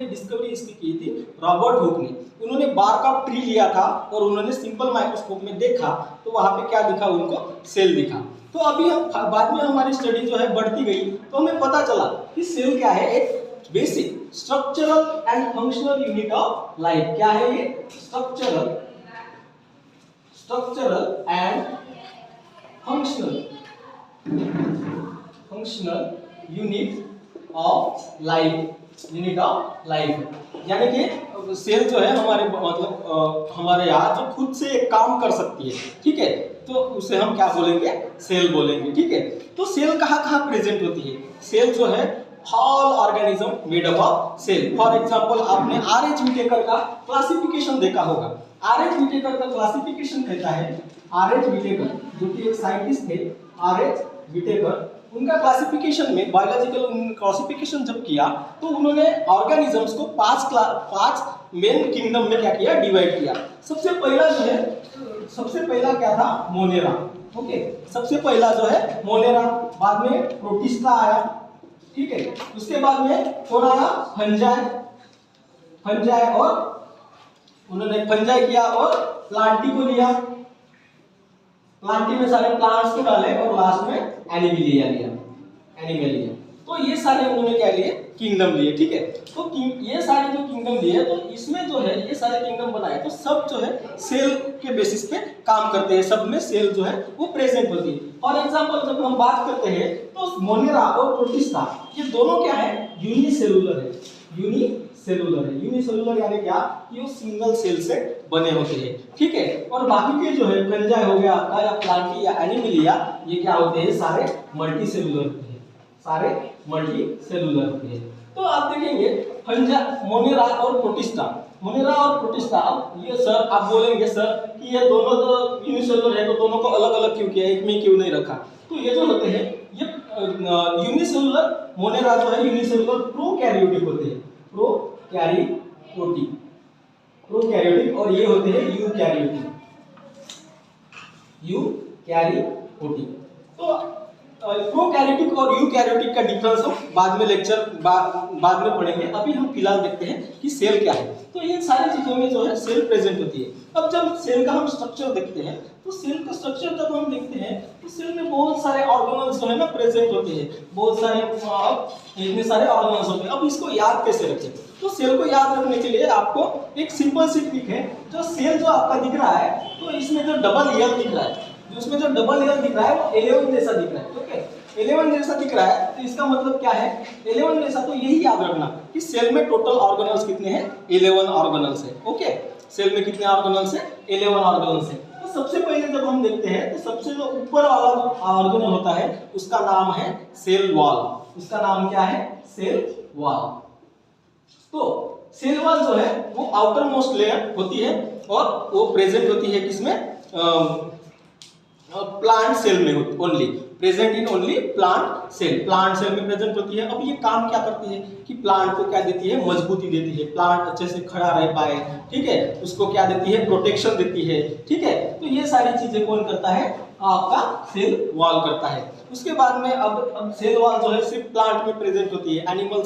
Discovery इसकी की थी रॉबर्ट हुक ने। उन्होंने बार्क ऑफ ट्री लिया था और उन्होंने सिंपल माइक्रोस्कोप में देखा तो वहां पे क्या दिखा, उनको सेल दिखा। तो अभी हम बाद में हमारी स्टडी जो है बढ़ती गई तो हमें पता चला कि सेल क्या है, एक basic structural and functional unit of life. क्या है ये? Structural and functional unit of life. यानी कि सेल जो है हमारे मतलब हमारे यहाँ जो खुद से एक काम कर सकती है, ठीक है, तो उसे हम क्या बोलेंगे? सेल बोलेंगे, ठीक है। तो सेल कहाँ कहाँ प्रेजेंट होती है? सेल जो है all organism made up of cell. For example आपने आर.एच. व्हिटेकर का क्लासिफिकेशन देखा होगा। आर.एच. व्हिटेकर का क्लासिफिकेशन कहता है, आर.एच. व्हिटेकर जो कि एक साइंटिस्ट थे, आर.एच. व्हिटेकर, उनका क्लासिफिकेशन में बायोलॉजिकल क्लासिफिकेशन जब किया तो उन्होंने ऑर्गेनिजम्स को पांच मेन किंगडम में क्या किया? डिवाइड किया। सबसे पहला क्या था? मोनेरा। ओके, सबसे पहला जो है मोनेरा, बाद में प्रोटिस्टा आया, ठीक है। उसके बाद में कौन आया? फंजाई, और उन्होंने फंजाई किया और प्लांटी को लिया, प्लांटी में सारे प्लांट्स को डाले और लास्ट में एनिमलिया लिया। तो ये सारे उन्होंने क्या लिए? किंगडम लिए, ठीक है। तो ये सारे जो किंगडम लिए तो इसमें जो है ये सारे किंगडम बनाए तो सब जो है सेल के बेसिस पे काम करते हैं, सब में सेल जो है वो प्रेजेंट होती है। फॉर एग्जांपल जब हम बात करते हैं तो मोनेरा और प्रोटिस्टा ये दोनों क्या है? यूनिसेलुलर है। यूनिसेलुलर यानी क्या? कि वो सिंगल सेल से बने होते हैं, ठीक है। और बाकी के जो है फंजाई हो गया आपका, या प्लांटी या एनिमलिया, ये क्या होते हैं? सारे मल्टी सेलुलर होते हैं। तो आप देखेंगे मोनेरा और प्रोटिस्टा, अब ये सर आप बोलेंगे सर कि ये दोनों तो यूनिसेलुलर है तो दोनों को अलग अलग क्यों किया, एक में क्यों नहीं रखा? तो ये जो होते हैं ये यूनिसेलुलर मोनेरा जो है यूनिसेलुलर प्रोकैरियोटिक होते हैं, प्रोकैरियोटिक, और ये होते हैं यूकैरियोटिक। तो प्रोकैरियोटिक और यूकैरियोटिक का डिफरेंस हम बाद में पढ़ेंगे। अभी हम फिलहाल देखते हैं कि सेल क्या है। तो इन सारी चीजों में जो है सेल प्रेजेंट होती है। अब जब सेल का हम स्ट्रक्चर देखते हैं तो सेल का स्ट्रक्चर जब हम देखते हैं तो सेल में बहुत सारे ऑर्गेनल्स जो है ना प्रेजेंट होते हैं, बहुत सारे इतने सारे ऑर्गेनल्स होते हैं। अब इसको याद कैसे रखें? तो सेल को याद रखने के लिए आपको एक सिंपल सी ट्रिक है। जो सेल जो आपका दिख रहा है तो इसमें जो डबल हेयर दिख रहा है, उसमें जो डबल हेयर दिख रहा है वो 11 जैसा दिख रहा है, ठीक है। 11 जैसा दिख रहा है तो इसका मतलब क्या है? 11 जैसा, तो यही याद रखना कि सेल में टोटल ऑर्गेनल्स कितने हैं? 11 ऑर्गेनल्स है, ओके। सेल में कितने ऑर्गेनल्स है? 11 ऑर्गेनल्स है। तो सबसे पहले जब हम देखते हैं तो सबसे जो ऊपर वाला जो ऑर्गेनल होता है उसका नाम है सेल वॉल। उसका नाम क्या है? Cell wall. तो सेल वॉल जो है वो आउटर मोस्ट लेयर होती है और वो प्रेजेंट होती है किसमें? प्लांट सेल में only present in only plant cell में प्रेजेंट होती है। अब ये काम क्या करती है कि प्लांट को क्या देती है? मजबूती देती है, प्लांट अच्छे से खड़ा रह पाए, ठीक है। उसको क्या देती है? प्रोटेक्शन देती है, ठीक है। तो ये सारी चीजें कौन करता है? आपका सेल वॉल करता है। उसके बाद में अब सेल वॉल जो है सिर्फ प्लांट में प्रेजेंट होती है, एनिमल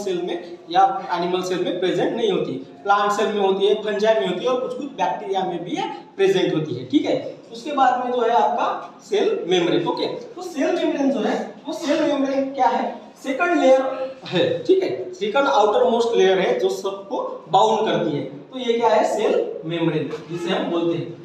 सेल में प्रेजेंट नहीं होती। प्लांट सेल में होती है, फंजाई में होती है और कुछ बैक्टीरिया में भी प्रेजेंट होती है, ठीक है। उसके बाद में जो है आपका सेल मेम्ब्रेन, ओके। तो सेल मेम्ब्रेन जो है वो सेल मेम्ब्रेन क्या है? सेकंड लेयर है, ठीक है। सेकंड आउटर मोस्ट लेयर है जो सबको बाउंड करती है। तो ये क्या है? सेल मेम्ब्रेन, जिसे हम बोलते हैं,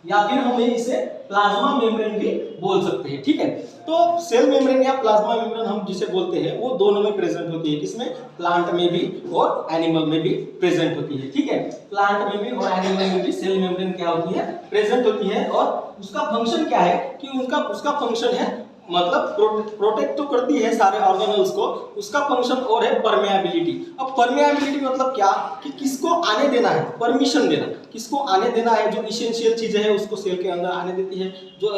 या फिर हम इसे प्लाज्मा मेम्ब्रेन भी बोल सकते हैं, ठीक है। तो सेल मेम्ब्रेन या प्लाज्मा मेम्ब्रेन हम जिसे बोलते हैं वो दोनों में प्रेजेंट होती है। किसमें? प्लांट में भी और एनिमल में भी प्रेजेंट होती है, ठीक है। प्लांट में भी और एनिमल में भी सेल मेम्ब्रेन क्या होती है? प्रेजेंट होती है। और उसका फंक्शन क्या है कि उसका फंक्शन है मतलब प्रोटेक्ट तो करती है सारे ऑर्गेनल्स को। उसका फंक्शन और है परमेबिलिटी। अब परमेबिलिटी मतलब क्या? कि किसको आने देना है, परमिशन देना, किसको आने देना है। जो इसेंशियल चीजें हैं उसको सेल के अंदर आने देती है, जो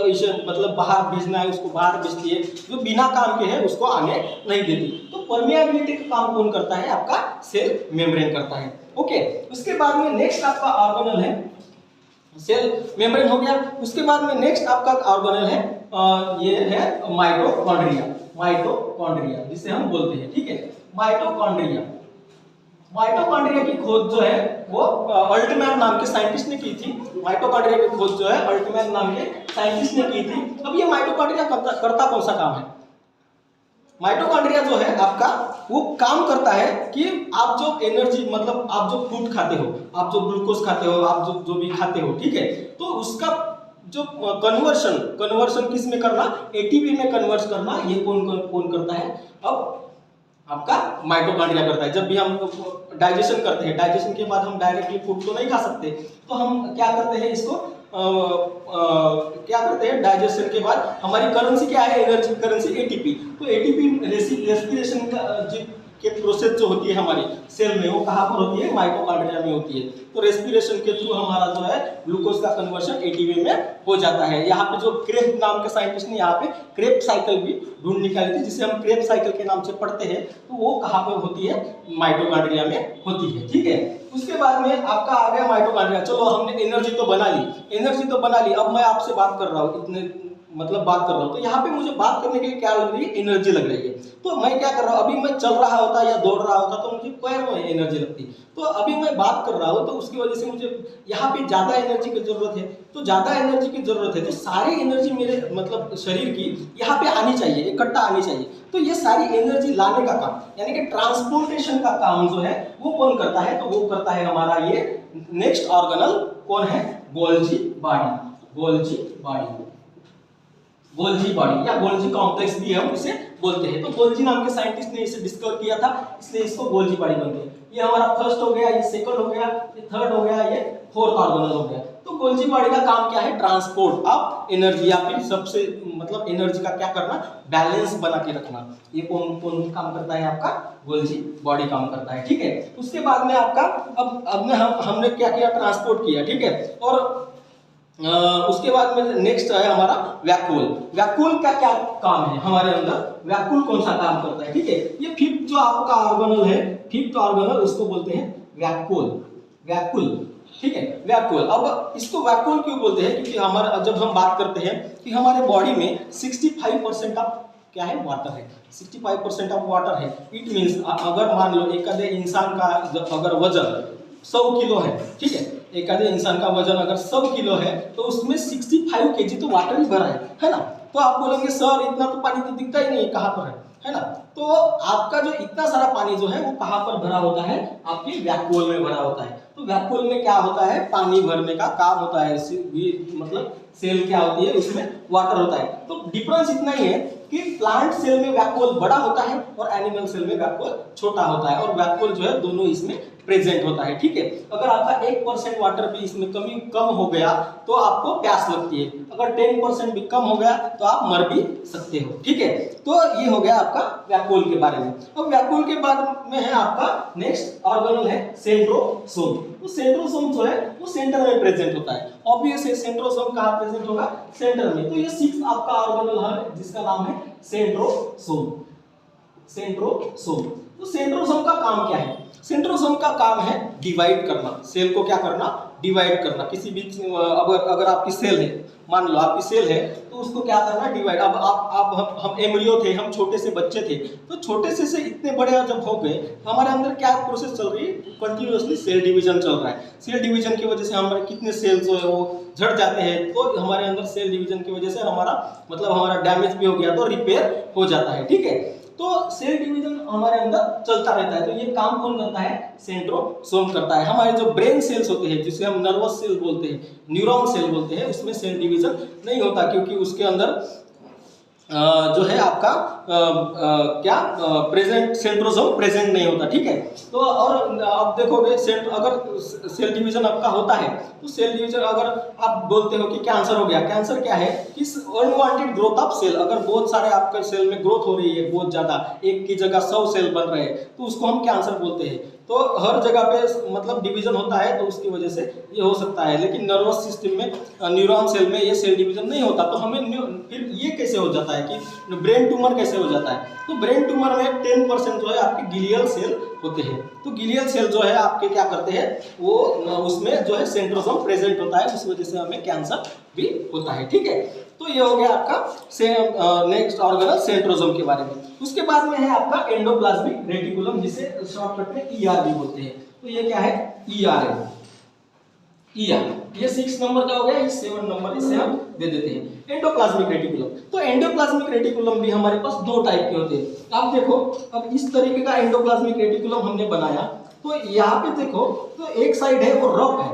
मतलब बाहर भेजना है उसको बाहर भेजती है, जो बिना काम के है उसको आने नहीं देती। तो परमेबिलिटी का काम कौन करता है? आपका सेल मेम्ब्रेन करता है, ओके। उसके बाद में नेक्स्ट आपका ऑर्गेनल है, सेल मेम्ब्रेन हो गया। उसके बाद में नेक्स्ट आपका ऑर्गेनल है ये है माइटोकॉन्ड्रिया जिसे हम बोलते हैं, ठीक है। माइटोकॉन्ड्रिया माइटोकॉन्ड्रिया की खोज जो है वो अल्टमैन नाम के साइंटिस्ट ने की थी। माइटोकॉन्ड्रिया की खोज जो है अल्टमैन नाम के साइंटिस्ट ने की थी। अब ये माइटोकॉन्ड्रिया करता कौन सा काम है? माइटोकॉन्ड्रिया जो है आपका वो काम करता है कि आप जो एनर्जी मतलब आप जो फूड खाते हो, आप जो ग्लूकोज खाते हो, आप जो भी खाते हो, ठीक है, तो उसका जो कन्वर्शन किस में करना, एटीपी में कन्वर्ट करना, ये कौन करता है? अब आपका माइटोकॉन्ड्रिया करता है। जब भी हम डाइजेशन करते हैं, डाइजेशन के बाद हम डायरेक्टली फूड तो नहीं खा सकते, तो हम क्या करते हैं इसको क्या करते हैं, डाइजेशन के बाद हमारी करेंसी क्या है, एनर्जी करेंसी एटीपी। तो एटीपी रेस्पिरेशन का के प्रोसेस जो होती है हमारी सेल में, वो कहाँ पर होती है? माइटोकॉन्ड्रिया में होती है। तो रेस्पिरेशन के थ्रू हमारा जो है ग्लूकोज का कन्वर्शन एटीपी में हो जाता है। यहाँ पे जो क्रेब्स नाम के साइंटिस्ट ने यहाँ पे क्रेब्स साइकिल भी ढूंढ निकाली थी, जिसे हम क्रेब्स साइकिल के नाम से पढ़ते हैं। तो वो कहाँ पे होती है? माइटोकॉन्ड्रिया में होती है, ठीक है। उसके बाद में आपका आ गया माइटोकॉन्ड्रिया। चलो हमने एनर्जी तो बना ली, अब मैं आपसे बात कर रहा हूँ, इतने मतलब बात कर रहा हूँ, तो यहाँ पे मुझे बात करने के लिए क्या लग रही है? एनर्जी लग रही है। तो मैं क्या कर रहा हूँ, अभी मैं चल रहा होता या दौड़ रहा होता तो मुझे पैर में एनर्जी लगती। तो अभी मैं बात कर रहा हूँ तो उसकी वजह से मुझे यहाँ पे ज्यादा एनर्जी की जरूरत है। तो ज्यादा एनर्जी की जरूरत है तो सारी एनर्जी मेरे मतलब शरीर की यहाँ पे आनी चाहिए, इकट्ठा आनी चाहिए। तो ये सारी एनर्जी लाने का काम, यानी कि ट्रांसपोर्टेशन का काम जो है वो कौन करता है? तो वो करता है हमारा ये नेक्स्ट ऑर्गेनल कौन है? गोल्जी बॉडी या गोल्जी कॉम्प्लेक्स भी हम इसे बोलते हैं। तो गोल्जी नाम के साइंटिस्ट ने इसे डिस्कवर किया था, इसलिए इसको गोल्जी बॉडी बोलते हैं। ये हमारा फर्स्ट हो गया, ये सेकंड हो गया, ये थर्ड हो गया, ये फोर्थ ऑर्गेनल हो गया। तो गोल्जी बॉडी का काम क्या है? ट्रांसपोर्ट ऑफ एनर्जी, या फिर सबसे मतलब एनर्जी का क्या करना? बैलेंस बना के रखना। ये कौन काम करता है? आपका गोल्जी बॉडी काम करता है, ठीक है। उसके बाद में आपका अब हमने क्या किया? ट्रांसपोर्ट किया, ठीक है। और उसके बाद में नेक्स्ट है हमारा वैक्यूल का क्या काम है हमारे अंदर? वैक्यूल कौन सा काम करता है? ठीक है, ये फिफ्थ जो आपका ऑर्गेनल है, फिफ्थ ऑर्गेनल, उसको बोलते हैं वैक्यूल, ठीक है, वैक्यूल। अब इसको वैक्यूल क्यों बोलते हैं? क्योंकि हमारा जब हम बात करते हैं कि हमारे बॉडी में 65% ऑफ क्या है? वाटर है। 65% ऑफ वाटर है। इट मीन्स अगर मान लो एक इंसान का अगर वजन 100 किलो है, ठीक है, एक आधे इंसान का वजन अगर 100 किलो है तो उसमें 65 केजी तो वाटर ही भरा है ना। तो आप बोलेंगे सर इतना तो पानी तो दिखता ही नहीं, कहाँ पर है ना। तो आपका जो इतना सारा पानी जो है वो कहाँ पर भरा होता है? आपके वैक्यूल में भरा होता है। तो वैक्यूल में क्या होता है? पानी भरने का काम होता है। मतलब सेल क्या होती है? उसमें वाटर होता है। तो डिफरेंस इतना ही है कि प्लांट सेल में वैक्यूल बड़ा होता है और एनिमल सेल में वैक्यूल छोटा होता है। और वैक्यूल जो है दोनों इसमें प्रेजेंट होता है, ठीक है। अगर आपका 1% वाटर भी इसमें कम हो गया तो आपको प्यास लगती है। अगर 10% भी कम हो गया तो आप मर भी सकते हो, ठीक है। तो ये हो गया आपका वैक्यूल के बारे में। अब वैक्यूल के बाद में है आपका नेक्स्ट ऑर्गेनल है सेंट्रोसोम। तो सेंट्रोसोम जो है वो सेंटर में प्रेजेंट होता है। ऑब्वियस है सेंट्रोसोम कहाँ प्रेजेंट होगा? सेंटर में। तो ये सिक्स्थ आपका ऑर्गेनल है जिसका नाम है सेंट्रोसोम। तो सेंट्रोसोम का काम क्या है? सेंट्रोसोम का काम है डिवाइड करना, सेल को क्या करना? डिवाइड करना। किसी भी अगर आपकी सेल है, मान लो आपकी सेल है, तो उसको क्या करना? डिवाइड। अब आप हम एम्ब्रियो थे, हम छोटे से बच्चे थे, तो छोटे से इतने बड़े जब हो गए तो हमारे अंदर क्या प्रोसेस चल रही है? कंटिन्यूअसली सेल डिवीजन चल रहा है। सेल डिवीजन की वजह से हमारे कितने सेल्स जो है वो झड़ जाते हैं। तो हमारे अंदर सेल डिवीजन की वजह से हमारा डैमेज भी हो गया तो रिपेयर हो जाता है, ठीक है। तो सेल डिवीजन हमारे अंदर चलता रहता है। तो ये काम कौन करता है? सेंट्रोसोम करता है। हमारे जो ब्रेन सेल्स होते हैं, जिसे हम नर्वस सेल बोलते हैं, न्यूरॉन सेल बोलते हैं, उसमें सेल डिवीजन नहीं होता, क्योंकि उसके अंदर जो है आपका प्रेजेंट सेंट्रोसोम प्रेजेंट नहीं होता, ठीक है। तो और अब देखोगे अगर सेल डिवीजन आपका होता है तो सेल डिवीजन अगर आप बोलते हो कि कैंसर हो गया, कैंसर क्या है? कि अनवांटेड ग्रोथ ऑफ सेल। अगर बहुत सारे आपके सेल में ग्रोथ हो रही है, बहुत ज्यादा, एक की जगह 100 सेल बन रहे हैं, तो उसको हम कैंसर बोलते हैं। तो हर जगह पे मतलब डिवीजन होता है, तो उसकी वजह से ये हो सकता है। लेकिन नर्वस सिस्टम में, न्यूरॉन सेल में ये सेल डिवीजन नहीं होता। तो हमें फिर ये कैसे हो जाता है कि ब्रेन ट्यूमर कैसे हो जाता है? तो ब्रेन ट्यूमर में 10% जो है आपकी ग्लियल सेल होते हैं। तो ग्लियल सेल जो है आपके क्या करते हैं, वो उसमें जो है सेंट्रोसोम प्रेजेंट होता है, उस वजह से हमें कैंसर भी होता है। ठीक है, तो ये हो गया आपका नेक्स्ट ऑर्गेनल सेंट्रोसोम के बारे में। उसके बाद में है आपका एंडोप्लाज्मिक रेटिकुलम, जिसे शॉर्टकट में ईआर भी बोलते हैं। तो ये क्या है, ईआर है, ईआर। ये 6 नंबर का हो गया, ये 7 नंबर इसे हम दे देते हैं। एंडोप्लाज्मिक रेटिकुलम, तो एंडोप्लाज्मिक रेटिकुलम भी हमारे पास 2 टाइप के होते हैं। आप देखो, अब इस तरीके का एंडोप्लाज्मिक रेटिकुलम हमने बनाया, तो यहाँ पे देखो, तो एक साइड है वो रफ है,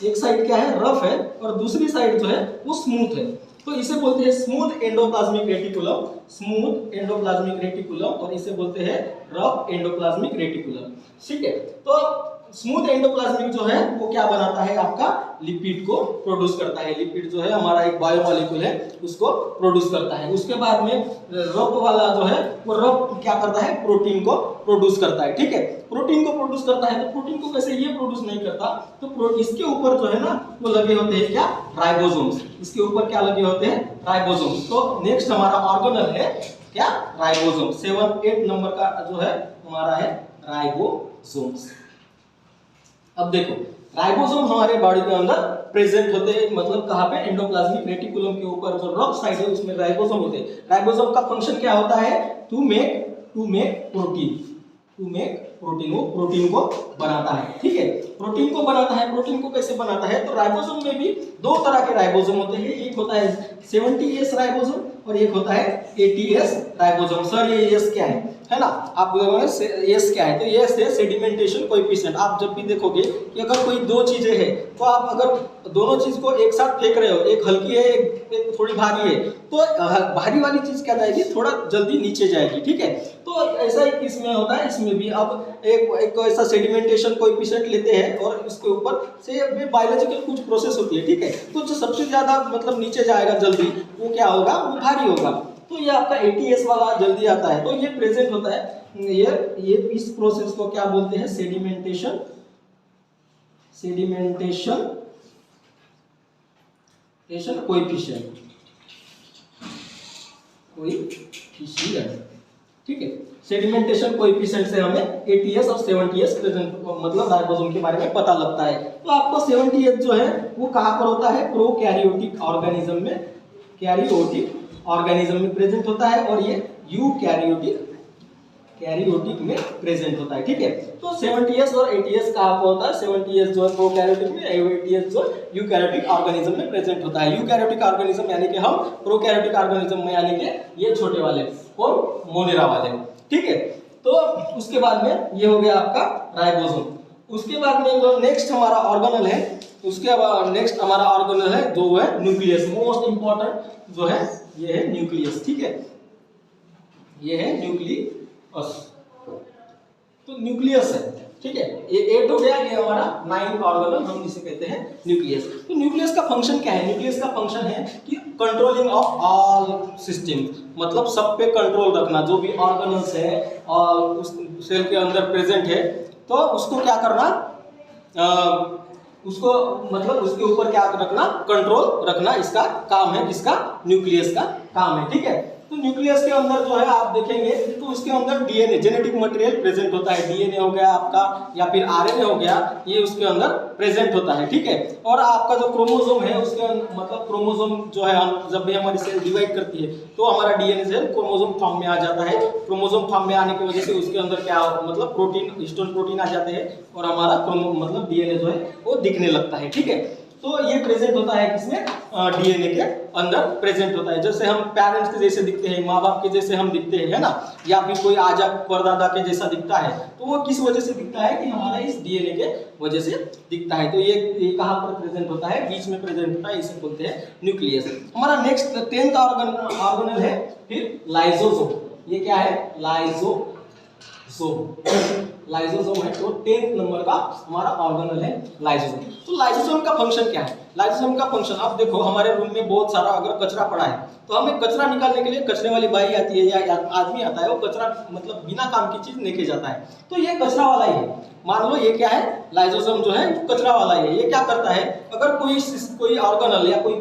एक साइड क्या है, रफ है, और दूसरी साइड जो है वो स्मूथ है। तो इसे बोलते हैं smooth endoplasmic reticulum, smooth endoplasmic reticulum, और इसे बोलते हैं रफ एंडोप्लाज्मिक रेटिकुलम। ठीक है, तो स्मूथ एंडोप्लाज्मिक जो है वो क्या बनाता है, आपका लिपिड को प्रोड्यूस करता है। लिपिड जो है हमारा एक बायोमोलिक्यूल है, उसको प्रोड्यूस करता है। उसके बाद में रफ वाला जो है वो रफ क्या करता है, प्रोटीन को प्रोड्यूस करता है। ठीक है, प्रोटीन को प्रोड्यूस करता है, तो प्रोटीन को वैसे ये प्रोड्यूस नहीं करता, तो इसके ऊपर जो है ना वो लगे होते हैं क्या, राइबोसोम्स। इसके ऊपर क्या लगे होते हैं, राइबोसोम्स। तो नेक्स्ट हमारा ऑर्गेनल है क्या, राइबोसोम। 7-8 नंबर का जो है हमारा है राइबोसोम्स। अब देखो, राइबोसोम हमारे बॉडी के अंदर प्रेजेंट होते हैं, मतलब कहाँ पे, एंडोप्लाज्मिक रेटिकुलम के ऊपर जो रफ साइड है उसमें राइबोसोम होते हैं। राइबोसोम का फंक्शन क्या होता है, टू मेक प्रोटीन, वो प्रोटीन को बनाता है। ठीक है, प्रोटीन को बनाता है। प्रोटीन को कैसे बनाता है, तो राइबोसोम में भी 2 तरह के राइबोसोम होते हैं। एक होता है 70S राइबोसोम और एक होता है 80S राइबोसोम। सर ये एस क्या है ना, आप बोलोगे एस क्या है, तो एस है सेडिमेंटेशन कोएफिशिएंट। आप जब भी देखोगे कि अगर कोई 2 चीजें हैं, तो आप अगर दोनों चीज को एक साथ फेंक रहे हो, एक हल्की है एक थोड़ी भारी है, तो भारी वाली चीज क्या जाएगी, थोड़ा जल्दी नीचे जाएगी। ठीक है, तो ऐसा ही इसमें होता है, इसमें भी अब एक ऐसा सेडिमेंटेशन कोएफिशिएंट लेते हैं और उसके ऊपर से बायोलॉजिकल कुछ प्रोसेस होती है। ठीक है, तो जो सबसे ज्यादा मतलब नीचे जाएगा जल्दी, वो क्या होगा, वो भारी होगा। तो ये आपका 80S वाला जल्दी आता है, तो ये प्रेजेंट होता है। ये इस प्रोसेस को क्या बोलते हैं, सेडिमेंटेशन कोएफिशिएंट। ठीक है, सेडिमेंटेशन कोएफिशिएंट से हमें 80S और 70S प्रेजेंट मतलब राइबोसोम के बारे में पता लगता है। तो आपको 70S जो है वो कहाँ पर होता है, प्रोकैरियोटिक ऑर्गेनिज्म में, कैरियोटिक ऑर्गेनिज्म में प्रेजेंट होता है, और ये यूकैरियोटिक में प्रेजेंट होता है। ठीक है, तो 70S और 80S कहाँ पर होता है, 70S जो है प्रोकैरियोटिक में, 80S जो यूकैरियोटिक ऑर्गेनिज्म में प्रेजेंट होता है। यूकैरियोटिक ऑर्गेनिज्म यानी कि हम, प्रोकैरियोटिक ऑर्गेनिज्म में यानी कि ये छोटे वाले और मोनेरा वाले। ठीक है, तो उसके बाद में ये हो गया आपका राइबोसोम। उसके बाद में जो नेक्स्ट हमारा ऑर्गेनल है, उसके बाद नेक्स्ट हमारा ऑर्गेनल है जो है न्यूक्लियस। मोस्ट इंपॉर्टेंट जो है ये है न्यूक्लियस। ठीक है, ये है न्यूक्लियस, तो न्यूक्लियस है। ठीक है, ये 8 हो गया, ये हमारा 9 ऑर्गेनल, हम इसे कहते हैं न्यूक्लियस। तो न्यूक्लियस का फंक्शन क्या है, न्यूक्लियस का फंक्शन है कि कंट्रोलिंग ऑफ ऑल सिस्टम, मतलब सब पे कंट्रोल रखना। जो भी ऑर्गेनल्स है और उस सेल के अंदर प्रेजेंट है, तो उसको क्या करना, उसको मतलब उसके ऊपर क्या रखना, कंट्रोल रखना, इसका काम है, किसका, न्यूक्लियस का काम है। ठीक है, तो न्यूक्लियस के अंदर जो है आप देखेंगे तो उसके अंदर डीएनए, जेनेटिक मटेरियल प्रेजेंट होता है। डीएनए हो गया आपका या फिर आरएनए हो गया, ये उसके अंदर प्रेजेंट होता है। ठीक है, और आपका जो क्रोमोसोम है उसके मतलब क्रोमोसोम जो है, हम जब भी हमारी सेल डिवाइड करती है तो हमारा डीएनए जो है क्रोमोसोम फॉर्म में आ जाता है। क्रोमोसोम फॉर्म में आने की वजह से उसके अंदर क्या मतलब प्रोटीन, हिस्टोन प्रोटीन आ जाते हैं और हमारा मतलब डीएनए जो है वो दिखने लगता है। ठीक है, तो ये प्रेजेंट होता है किसमें, डीएनए के अंदर प्रेजेंट होता है। जैसे हम पेरेंट्स के जैसे दिखते हैं, माँ बाप के जैसे हम दिखते हैं, है ना, या फिर कोई आजा परदादा के जैसा दिखता है, तो वो किस वजह से दिखता है कि हमारा इस डीएनए के वजह से दिखता है। तो ये कहाँ पर प्रेजेंट होता है, बीच में प्रेजेंट होता है, इसे बोलते हैं न्यूक्लियस। हमारा नेक्स्ट 10th ऑर्गेनल है फिर लाइसोसोम। ये क्या है, लाइसोसोम है, तो 10th नंबर का हमारा ऑर्गेनल है लाइसोसोम। तो लाइसोसोम का फंक्शन क्या है, लाइसोसोम का फंक्शन, आप देखो हमारे रूम में बहुत सारा अगर कचरा पड़ा है, तो हमें कचरा निकालने के लिए कचरे वाली बाई आती है या आदमी आता है, वो कचरा मतलब बिना काम की चीज लेके जाता है। तो ये कचरा वाला ही है, मान लो ये क्या है, लाइसोसोम जो है कचरा वाला ही है। ये क्या करता है, अगर कोई ऑर्गेनल या कोई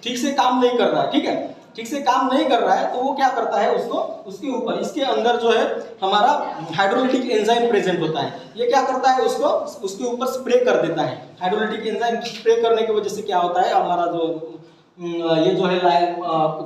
ठीक से काम नहीं कर रहा है, ठीक है, ठीक से काम नहीं कर रहा है तो वो क्या करता है, उसको उसके ऊपर इसके अंदर जो है हमारा हाइड्रोलिटिक एंजाइम प्रेजेंट होता है। ये क्या करता है, उसको उसके ऊपर स्प्रे कर देता है। हाइड्रोलिटिक एंजाइम स्प्रे करने की वजह से क्या होता है, हमारा जो ये जो है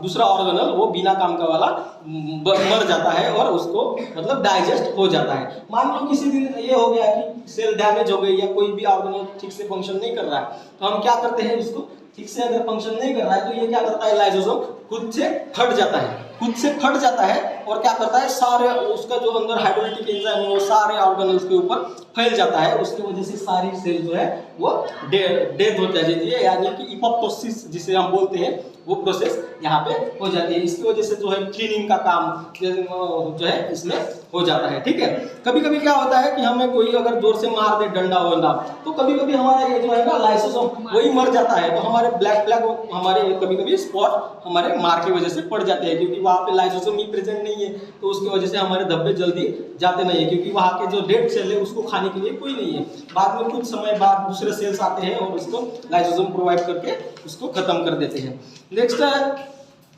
दूसरा ऑर्गेनल वो बिना काम का वाला मर जाता है और उसको मतलब डाइजेस्ट हो जाता है। मान लो किसी दिन ये हो गया कि सेल डैमेज हो गई या कोई भी ऑर्गेनल ठीक से फंक्शन नहीं कर रहा है, तो हम क्या करते हैं, उसको ठीक से अगर फंक्शन नहीं कर रहा है तो ये क्या करता है, लाइसोसोम खुद से फट जाता है, खुद से फट जाता है और क्या करता है, सारे उसका जो अंदर हाइड्रोलिटिक एंजाइम है वो सारे ऑर्गेनल्स के ऊपर फैल जाता है। उसकी वजह से सारी सेल जो है वो डेथ हो जाती है, यानी कि एपोप्टोसिस जिसे हम बोलते हैं वो प्रोसेस यहाँ पे हो जाती है। इसकी वजह से जो है क्लीनिंग का काम जो है इसमें हो जाता है। ठीक है, कभी कभी क्या होता है कि हमें कोई अगर जोर से मार दे डंडा वंडा तो कभी कभी हमारा ये जो है ना लाइसोसोम वही मर जाता है, तो हमारे ब्लैक ब्लैक हमारे कभी कभी स्पॉट हमारे मार की वजह से पड़ जाते हैं, क्योंकि वहाँ पे लाइसोसोम ही प्रेजेंट नहीं है, तो उसकी वजह से हमारे धब्बे जल्दी जाते नहीं है, क्योंकि वहाँ के जो डेड सेल है उसको खाने के लिए कोई नहीं है। बाद में कुछ समय बाद दूसरे सेल्स आते हैं और उसको लाइसोसोम प्रोवाइड करके उसको खत्म कर देते हैं। नेक्स्ट है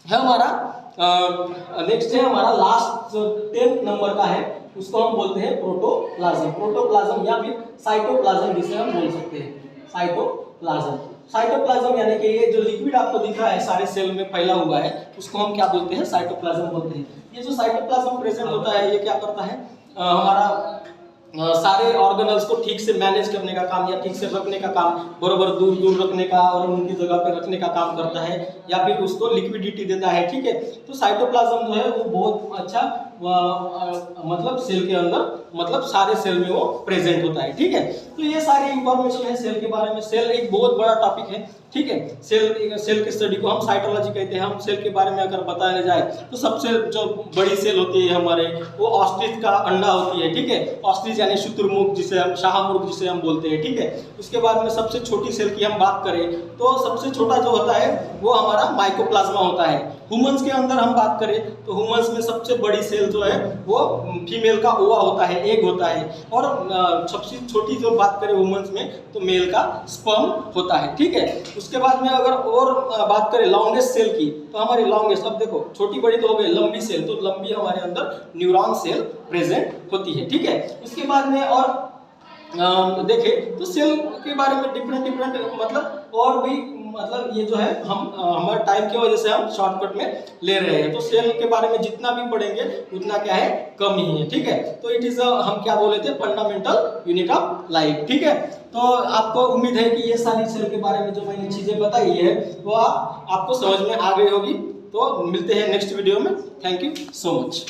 हमारा लास्ट जो 10 नंबर का है उसको हम बोलते हैं प्रोटोप्लाज्म। प्रोटोप्लाज्म या फिर साइटोप्लाज्म जिसे हम बोल सकते हैं साइटोप्लाज्म। साइटोप्लाज्म यानी कि ये जो लिक्विड आपको दिख रहा है सारे सेल में फैला हुआ है उसको हम क्या बोलते हैं, साइटोप्लाज्म बोलते हैं। ये जो साइटोप्लाज्म प्रेजेंट होता है ये क्या करता है, हमारा सारे ऑर्गेनल्स को ठीक से मैनेज करने का काम या ठीक से रखने का काम, बराबर दूर दूर रखने का और उनकी जगह पे रखने का काम करता है, या फिर उसको लिक्विडिटी देता है। ठीक है, तो साइटोप्लाज्म जो है वो बहुत अच्छा मतलब सेल के अंदर मतलब सारे सेल में वो प्रेजेंट होता है। ठीक है, तो ये सारी इंफॉर्मेशन है सेल के बारे में। सेल एक बहुत बड़ा टॉपिक है। ठीक है, सेल की स्टडी को हम साइटोलॉजी कहते हैं। हम सेल के बारे में अगर बताया जाए तो सबसे जो बड़ी सेल होती है हमारे वो ऑस्ट्रिच का अंडा होती है। ठीक है, ऑस्ट्रिच यानी शुतुरमुर्ग जिसे हम शाहमुर्ग जिसे हम बोलते हैं। ठीक है, उसके बाद में सबसे छोटी सेल की हम बात करें तो सबसे छोटा जो होता है वो हमारा माइकोप्लाज्मा होता है। ह्यूमंस के अंदर हम बात करें तो ह्यूमंस में सबसे बड़ी सेल जो है वो फीमेल का ओवा होता है, एग होता है, और सबसे छोटी जो बात करें ह्यूमंस में तो मेल का स्पर्म होता है। ठीक है, उसके बाद में अगर और बात करें लॉन्गेस्ट सेल की तो हमारी लॉन्गेस्ट, अब देखो छोटी बड़ी तो हो गई, लंबी सेल, तो लंबी हमारे अंदर न्यूरॉन सेल प्रेजेंट होती है। ठीक है, उसके बाद में और देखें तो सेल के बारे में डिफरेंट मतलब और भी मतलब ये जो है हम हमारे टाइम की वजह से हम शॉर्टकट में ले रहे हैं, तो सेल के बारे में जितना भी पढ़ेंगे उतना क्या है कम ही है। ठीक है, तो इट इज हम क्या बोले थे, फंडामेंटल यूनिट ऑफ लाइफ। ठीक है, तो आपको उम्मीद है कि ये सारी सेल के बारे में जो मैंने चीजें बताई है वो आपको समझ में आ गई होगी। तो मिलते हैं नेक्स्ट वीडियो में। Thank you so much.